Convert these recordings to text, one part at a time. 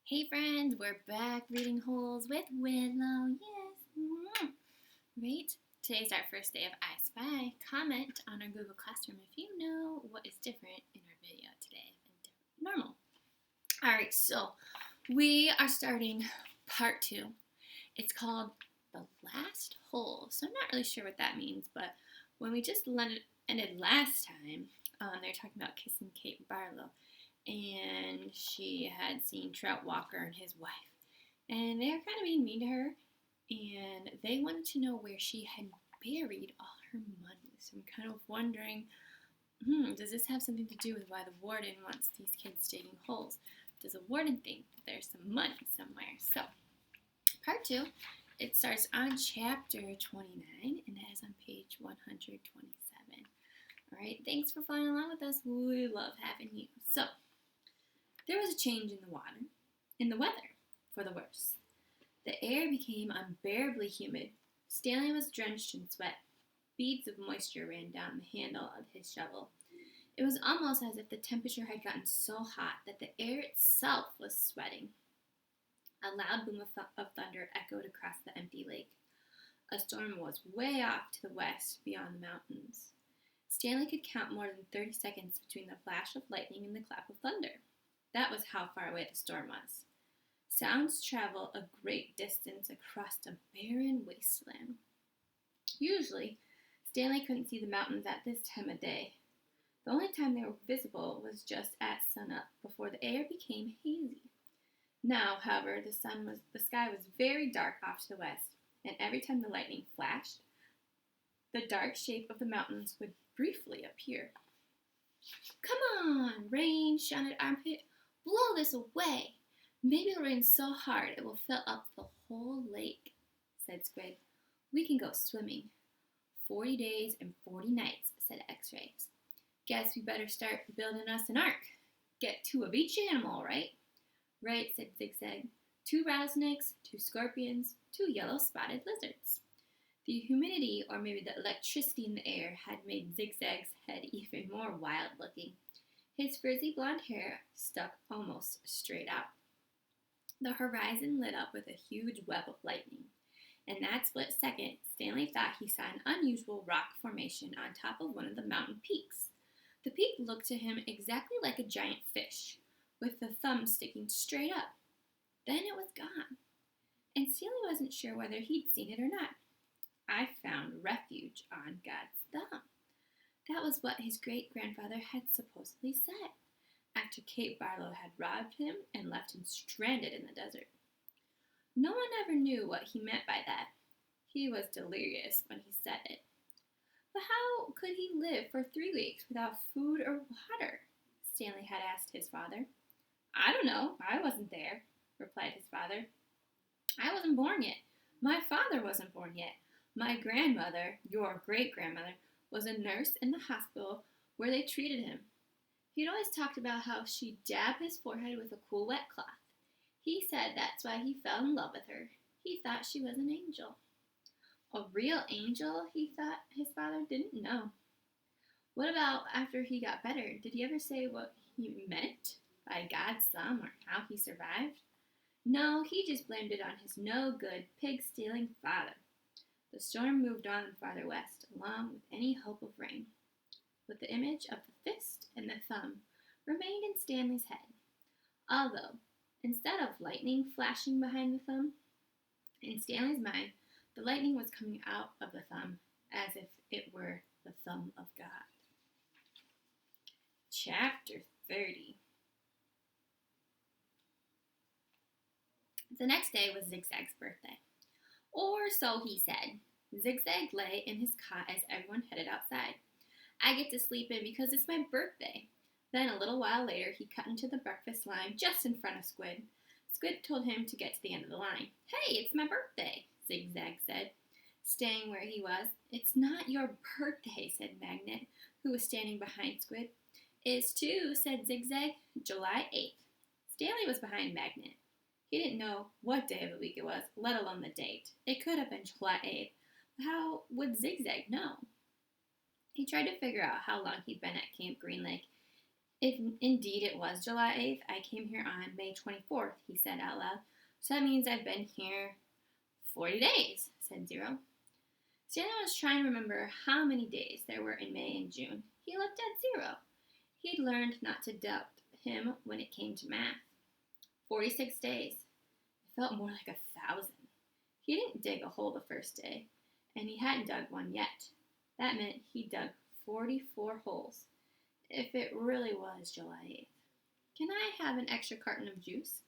Hey friends, we're back reading Holes with Willow. Yes. Right? Today's our first day of I Spy. Comment on our Google Classroom if you know what is different in our video today than normal. Alright, so we are starting part 2. It's called The Last Hole. So I'm not really sure what that means, but when we just ended last time, they were talking about kissing Kate Barlow. And she had seen Trout Walker and his wife. And they were kind of being mean to her. And they wanted to know where she had buried all her money. So I'm kind of wondering, does this have something to do with why the warden wants these kids digging holes? Does the warden think that there's some money somewhere? So, part 2, it starts on chapter 29, and it is on page 127. All right, thanks for following along with us. We love having you. So, there was a change in the weather, for the worse. The air became unbearably humid. Stanley was drenched in sweat. Beads of moisture ran down the handle of his shovel. It was almost as if the temperature had gotten so hot that the air itself was sweating. A loud boom of thunder echoed across the empty lake. A storm was way off to the west, beyond the mountains. Stanley could count more than 30 seconds between the flash of lightning and the clap of thunder. That was how far away the storm was. Sounds travel a great distance across a barren wasteland. Usually, Stanley couldn't see the mountains at this time of day. The only time they were visible was just at sunup, before the air became hazy. Now, however, the sky was very dark off to the west, and every time the lightning flashed, the dark shape of the mountains would briefly appear. "Come on, rain," shouted Armpit. "Blow this away. Maybe it'll rain so hard it will fill up the whole lake," said Squid. "We can go swimming." 40 days and 40 nights, said X-Rays. "Guess we better start building us an ark. Get 2 of each animal, right?" "Right," said Zigzag. 2 rattlesnakes, 2 scorpions, 2 yellow-spotted lizards. The humidity, or maybe the electricity in the air, had made Zigzag's head even more wild-looking. His frizzy blonde hair stuck almost straight out. The horizon lit up with a huge web of lightning. In that split second, Stanley thought he saw an unusual rock formation on top of one of the mountain peaks. The peak looked to him exactly like a giant fish, with the thumb sticking straight up. Then it was gone, and Stanley wasn't sure whether he'd seen it or not. "I found refuge on God's thumb." That was what his great-grandfather had supposedly said, after Kate Barlow had robbed him and left him stranded in the desert. No one ever knew what he meant by that. He was delirious when he said it. But how could he live for 3 weeks without food or water? Stanley had asked his father. "I don't know. I wasn't there," replied his father. "I wasn't born yet. My father wasn't born yet. My grandmother, your great-grandmother, was a nurse in the hospital where they treated him. He'd always talked about how she'd dab his forehead with a cool wet cloth. He said that's why he fell in love with her. He thought she was an angel." A real angel, he thought his father didn't know. What about after he got better? Did he ever say what he meant by God's thumb or how he survived? No, he just blamed it on his no-good, pig-stealing father. The storm moved on farther west, along with any hope of rain. But the image of the fist and the thumb remained in Stanley's head. Although, instead of lightning flashing behind the thumb, in Stanley's mind, the lightning was coming out of the thumb as if it were the thumb of God. Chapter 30. The next day was Zigzag's birthday. Or so he said. Zigzag lay in his cot as everyone headed outside. "I get to sleep in because it's my birthday." Then a little while later, he cut into the breakfast line just in front of Squid. Squid told him to get to the end of the line. "Hey, it's my birthday," Zigzag said, staying where he was. "It's not your birthday," said Magnet, who was standing behind Squid. "It's too," said Zigzag. "July 8th. Stanley was behind Magnet. He didn't know what day of the week it was, let alone the date. It could have been July 8th. But how would Zigzag know? He tried to figure out how long he'd been at Camp Green Lake. If indeed it was July 8th, I came here on May 24th, he said out loud. So that means I've been here 40 days, said Zero. Stanley was trying to remember how many days there were in May and June. He looked at Zero. He'd learned not to doubt him when it came to math. 46 days. It felt more like 1,000. He didn't dig a hole the first day, and he hadn't dug one yet. That meant he dug 44 holes, if it really was July 8th. Can I have an extra carton of juice?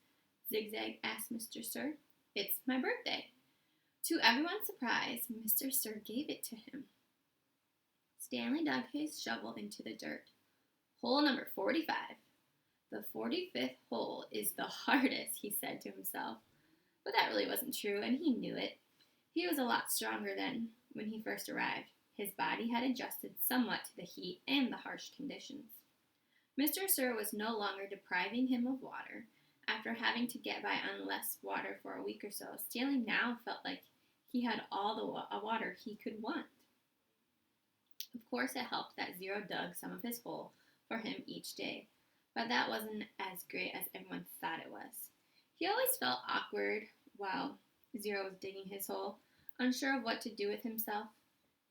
Zigzag asked Mr. Sir. It's my birthday. To everyone's surprise, Mr. Sir gave it to him. Stanley dug his shovel into the dirt. Hole number 45. The 45th hole is the hardest, he said to himself. But that really wasn't true, and he knew it. He was a lot stronger than when he first arrived. His body had adjusted somewhat to the heat and the harsh conditions. Mr. Sir was no longer depriving him of water. After having to get by on less water for a week or so, Stanley now felt like he had all the water he could want. Of course, it helped that Zero dug some of his hole for him each day, but that wasn't as great as everyone thought it was. He always felt awkward while Zero was digging his hole, unsure of what to do with himself.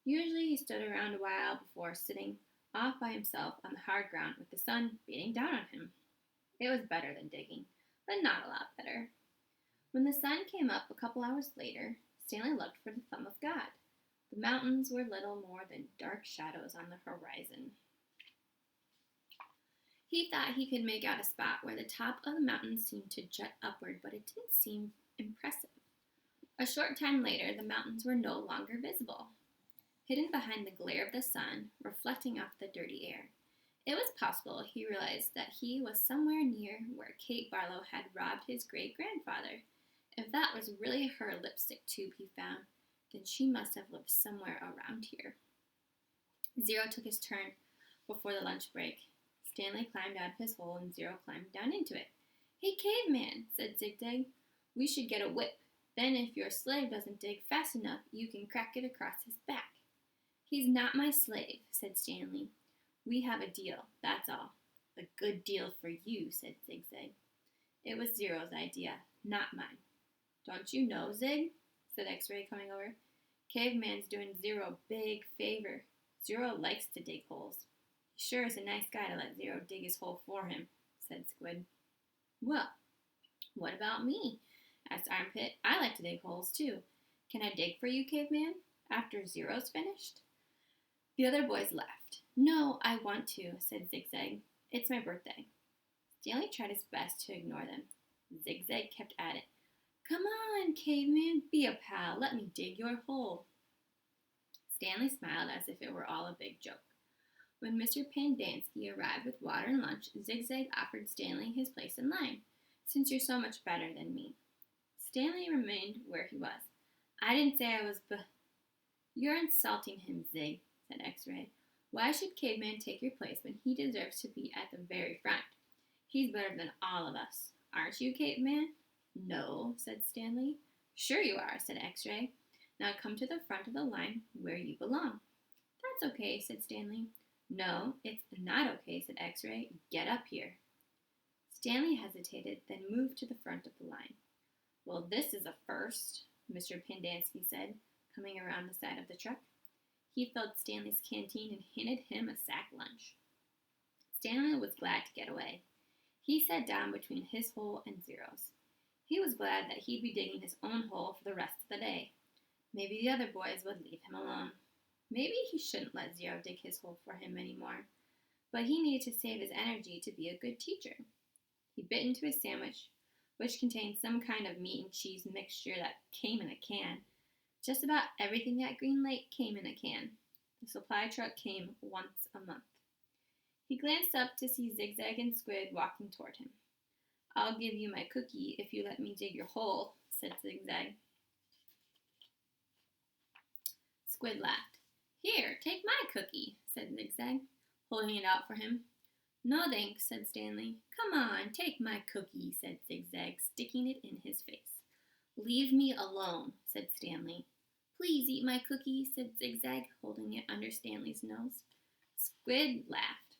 Usually he stood around a while before sitting off by himself on the hard ground with the sun beating down on him. It was better than digging, but not a lot better. When the sun came up a couple hours later, Stanley looked for the thumb of God. The mountains were little more than dark shadows on the horizon. He thought he could make out a spot where the top of the mountain seemed to jut upward, but it didn't seem impressive. A short time later, the mountains were no longer visible, hidden behind the glare of the sun, reflecting off the dirty air. It was possible, he realized, that he was somewhere near where Kate Barlow had robbed his great-grandfather. If that was really her lipstick tube he found, then she must have lived somewhere around here. Zero took his turn before the lunch break. Stanley climbed out of his hole and Zero climbed down into it. Hey, caveman, said Zigzag. We should get a whip. Then if your slave doesn't dig fast enough, you can crack it across his back. He's not my slave, said Stanley. We have a deal, that's all. A good deal for you, said Zigzag. It was Zero's idea, not mine. Don't you know, Zig? Said X-Ray, coming over. Caveman's doing Zero a big favor. Zero likes to dig holes. He sure is a nice guy to let Zero dig his hole for him, said Squid. Well, what about me? Asked Armpit. I like to dig holes, too. Can I dig for you, Caveman, after Zero's finished? The other boys laughed. No, I want to, said Zigzag. It's my birthday. Stanley tried his best to ignore them. Zigzag kept at it. Come on, Caveman, be a pal. Let me dig your hole. Stanley smiled as if it were all a big joke. When Mr. Pendanski arrived with water and lunch, Zigzag offered Stanley his place in line, since you're so much better than me. Stanley remained where he was. I didn't say I was You're insulting him, Zig, said X-Ray. Why should Caveman take your place when he deserves to be at the very front? He's better than all of us. Aren't you, Caveman? No, said Stanley. Sure you are, said X-Ray. Now come to the front of the line where you belong. That's okay, said Stanley. No, it's not okay, said X-Ray. Get up here. Stanley hesitated, then moved to the front of the line. Well, this is a first, Mr. Pendanski said, coming around the side of the truck. He filled Stanley's canteen and handed him a sack lunch. Stanley was glad to get away. He sat down between his hole and Zero's. He was glad that he'd be digging his own hole for the rest of the day. Maybe the other boys would leave him alone. Maybe he shouldn't let Zero dig his hole for him anymore. But he needed to save his energy to be a good teacher. He bit into his sandwich, which contained some kind of meat and cheese mixture that came in a can. Just about everything at Green Lake came in a can. The supply truck came once a month. He glanced up to see Zigzag and Squid walking toward him. I'll give you my cookie if you let me dig your hole, said Zigzag. Squid laughed. Here, take my cookie, said Zigzag, holding it out for him. No thanks, said Stanley. Come on, take my cookie, said Zigzag, sticking it in his face. Leave me alone, said Stanley. Please eat my cookie, said Zigzag, holding it under Stanley's nose. Squid laughed.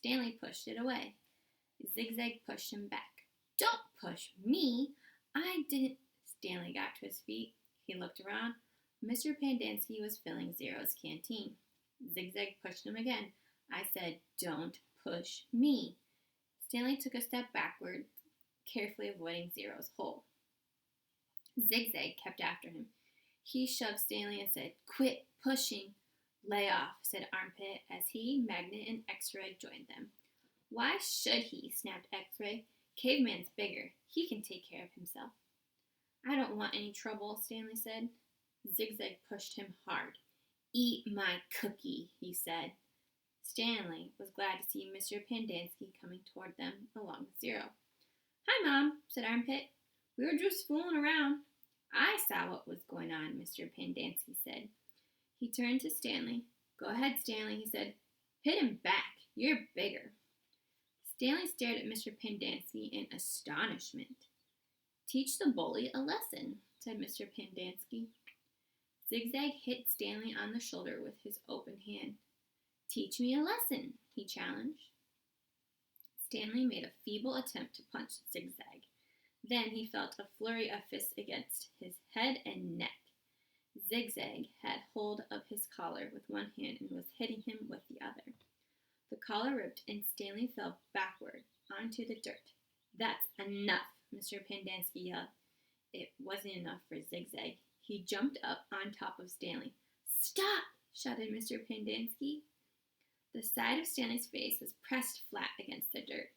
Stanley pushed it away. Zigzag pushed him back. Don't push me! I didn't. Stanley got to his feet. He looked around. Mr. Pendanski was filling Zero's canteen. Zigzag pushed him again. I said, don't push me. Stanley took a step backward, carefully avoiding Zero's hole. Zigzag kept after him. He shoved Stanley and said, quit pushing. Lay off, said Armpit as he, Magnet, and X-Ray joined them. Why should he? Snapped X-Ray. Caveman's bigger. He can take care of himself. I don't want any trouble, Stanley said. Zigzag pushed him hard. Eat my cookie, he said. Stanley was glad to see Mr. Pendanski coming toward them along with Zero. Hi, Mom, said Armpit. We were just fooling around. I saw what was going on, Mr. Pendanski said. He turned to Stanley. Go ahead, Stanley, he said. Hit him back. You're bigger. Stanley stared at Mr. Pendanski in astonishment. Teach the bully a lesson, said Mr. Pendanski. Zigzag hit Stanley on the shoulder with his open hand. Teach me a lesson, he challenged. Stanley made a feeble attempt to punch Zigzag. Then he felt a flurry of fists against his head and neck. Zigzag had hold of his collar with one hand and was hitting him with the other. The collar ripped and Stanley fell backward onto the dirt. That's enough, Mr. Pendanski yelled. It wasn't enough for Zigzag. He jumped up on top of Stanley. Stop, shouted Mr. Pendanski. The side of Stanley's face was pressed flat against the dirt.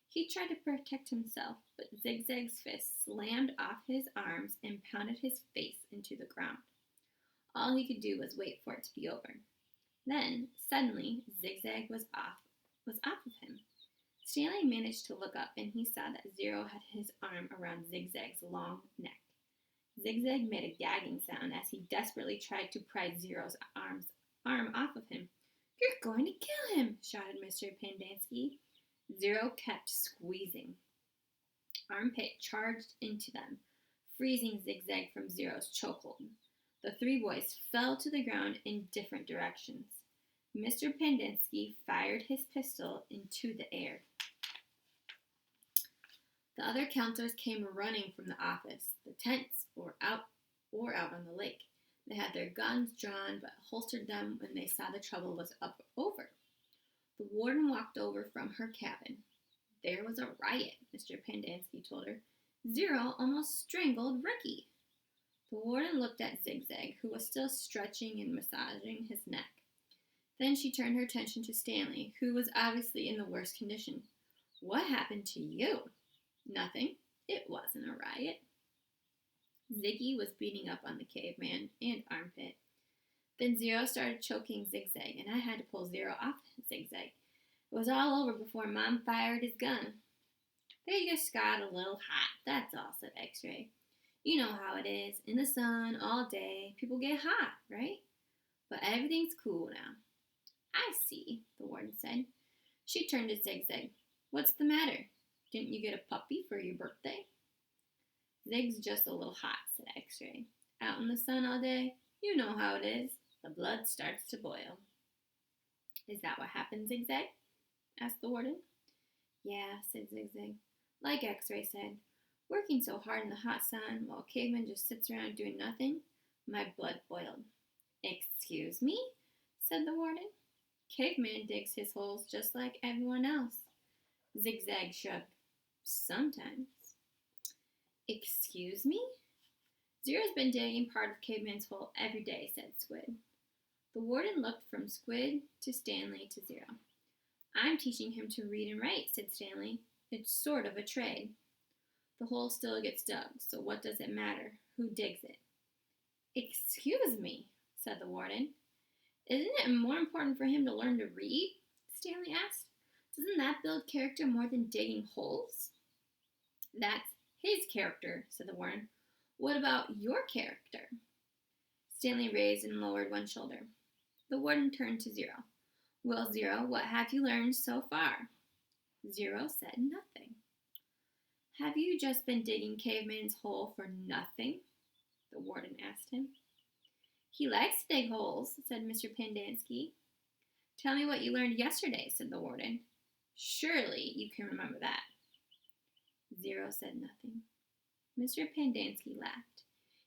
He tried to protect himself, but Zigzag's fist slammed off his arms and pounded his face into the ground. All he could do was wait for it to be over. Then, suddenly, Zigzag was off of him. Stanley managed to look up, and he saw that Zero had his arm around Zigzag's long neck. Zigzag made a gagging sound as he desperately tried to pry Zero's arm off of him. You're going to kill him, shouted Mr. Pendanski. Zero kept squeezing. Armpit charged into them, freezing Zigzag from Zero's chokehold. The three boys fell to the ground in different directions. Mr. Pendanski fired his pistol into the air. The other counselors came running from the office, the tents, or out on the lake. They had their guns drawn, but holstered them when they saw the trouble was over. The warden walked over from her cabin. There was a riot, Mr. Pendanski told her. Zero almost strangled Ricky. The warden looked at Zigzag, who was still stretching and massaging his neck. Then she turned her attention to Stanley, who was obviously in the worst condition. What happened to you? Nothing. It wasn't a riot. Ziggy was beating up on the caveman and Armpit. Then Zero started choking Zigzag, and I had to pull Zero off Zigzag. It was all over before Mom fired his gun. They just got a little hot, that's all, said X-Ray. You know how it is. In the sun, all day, people get hot, right? But everything's cool now. I see, the warden said. She turned to Zigzag. What's the matter? Didn't you get a puppy for your birthday? Zig's just a little hot, said X-Ray. Out in the sun all day, you know how it is. The blood starts to boil. Is that what happened, Zigzag? Asked the warden. Yeah, said Zigzag. Like X-Ray said, working so hard in the hot sun while Caveman just sits around doing nothing, my blood boiled. Excuse me? Said the warden. Caveman digs his holes just like everyone else. Zigzag shrugged. Sometimes. Excuse me? Zero's been digging part of Caveman's hole every day, said Squid. The warden looked from Squid to Stanley to Zero. I'm teaching him to read and write, said Stanley. It's sort of a trade. The hole still gets dug, so what does it matter who digs it? Excuse me, said the warden. Isn't it more important for him to learn to read? Stanley asked. Doesn't that build character more than digging holes? That's his character, said the warden. What about your character? Stanley raised and lowered one shoulder. The warden turned to Zero. Well, Zero, what have you learned so far? Zero said nothing. Have you just been digging Caveman's hole for nothing? The warden asked him. He likes to dig holes, said Mr. Pendanski. Tell me what you learned yesterday, said the warden. Surely you can remember that. 0 said nothing. Mr. Pendanski laughed.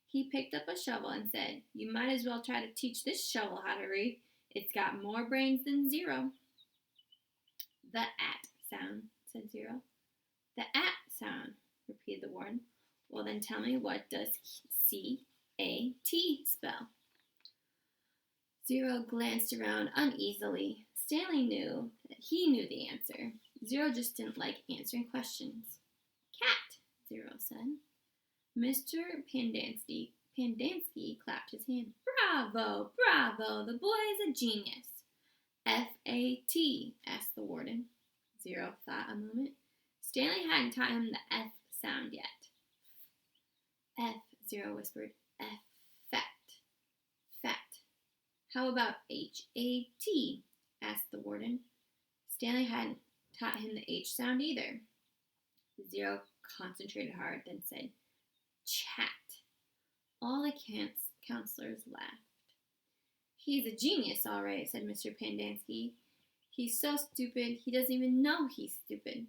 He picked up a shovel and said, "You might as well try to teach this shovel how to read. It's got more brains than 0. "The at sound," said 0. "The at sound," repeated the warden. "Well, then tell me, what does C-A-T spell?" 0 glanced around uneasily. Stanley knew that he knew the answer. 0 just didn't like answering questions. "Cat," 0 said. Mr. Pendanski clapped his hand. "Bravo, bravo, the boy is a genius." "F-A-T?" asked the warden. 0 thought a moment. Stanley hadn't taught him the F sound yet. "F," 0 whispered. "F-fat. Fat." "How about H-A-T?" asked the warden. Stanley hadn't taught him the H sound either. 0 concentrated hard, then said, "Chat." All the counselors laughed. "He's a genius, all right," said Mr. Pendanski. "He's so stupid, he doesn't even know he's stupid."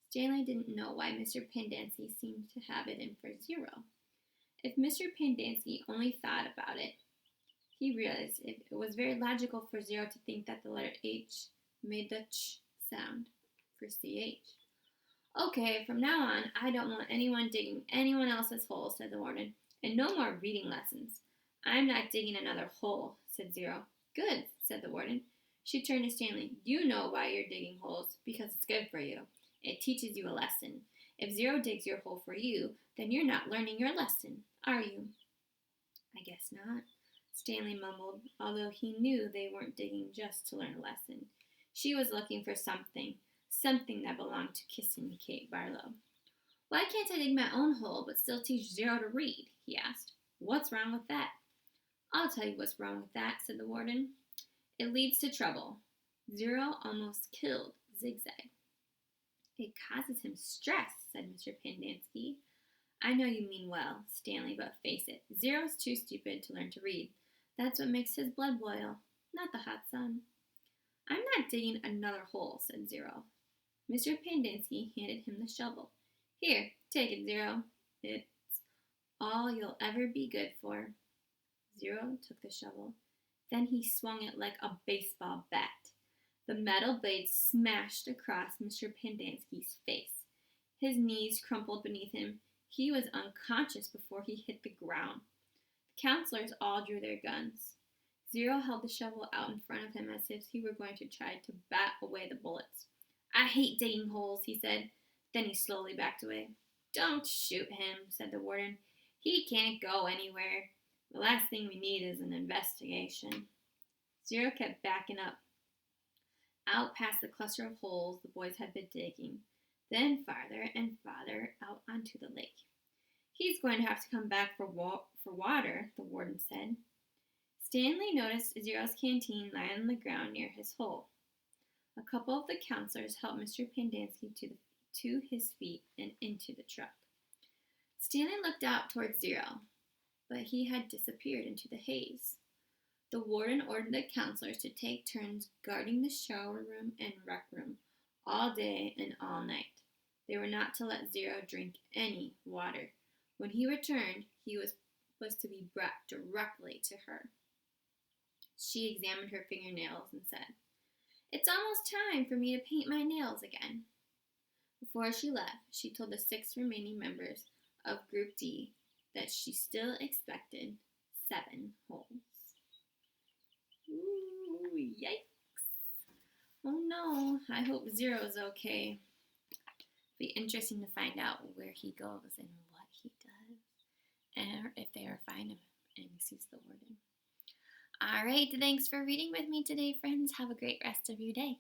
Stanley didn't know why Mr. Pendanski seemed to have it in for 0. If Mr. Pendanski only thought about it, he realized it was very logical for 0 to think that the letter H made the ch sound for CH. "Okay, from now on, I don't want anyone digging anyone else's hole," said the warden. "And no more reading lessons." "I'm not digging another hole," said 0. "Good," said the warden. She turned to Stanley. "You know why you're digging holes, because it's good for you. It teaches you a lesson. If 0 digs your hole for you, then you're not learning your lesson, are you?" "I guess not," Stanley mumbled, although he knew they weren't digging just to learn a lesson. She was looking for something that belonged to Kissing Kate Barlow. "Why can't I dig my own hole but still teach 0 to read?" he asked. "What's wrong with that?" "I'll tell you what's wrong with that," said the warden. "It leads to trouble. 0 almost killed Zigzag." "It causes him stress," said Mr. Pendanski. "I know you mean well, Stanley, but face it, 0's too stupid to learn to read. That's what makes his blood boil, not the hot sun." "I'm not digging another hole," said 0. Mr. Pendanski handed him the shovel. "Here, take it, 0. It's all you'll ever be good for." 0 took the shovel. Then he swung it like a baseball bat. The metal blade smashed across Mr. Pendanski's face. His knees crumpled beneath him. He was unconscious before he hit the ground. The counselors all drew their guns. 0 held the shovel out in front of him as if he were going to try to bat away the bullets. "I hate digging holes," he said. Then he slowly backed away. "Don't shoot him," said the warden. "He can't go anywhere. The last thing we need is an investigation." 0 kept backing up, out past the cluster of holes the boys had been digging, then farther and farther out onto the lake. "He's going to have to come back for water," the warden said. Stanley noticed 0's canteen lying on the ground near his hole. A couple of the counselors helped Mr. Pendanski to his feet and into the truck. Stanley looked out towards 0, but he had disappeared into the haze. The warden ordered the counselors to take turns guarding the shower room and rec room all day and all night. They were not to let 0 drink any water. When he returned, he was to be brought directly to her. She examined her fingernails and said, "It's almost time for me to paint my nails again." Before she left, she told the 6 remaining members of Group D that she still expected 7 holes. Ooh, yikes. Oh no, I hope 0 is okay. It'll be interesting to find out where he goes and what he does, and if they ever find him and he sees the warden. All right, thanks for reading with me today, friends. Have a great rest of your day.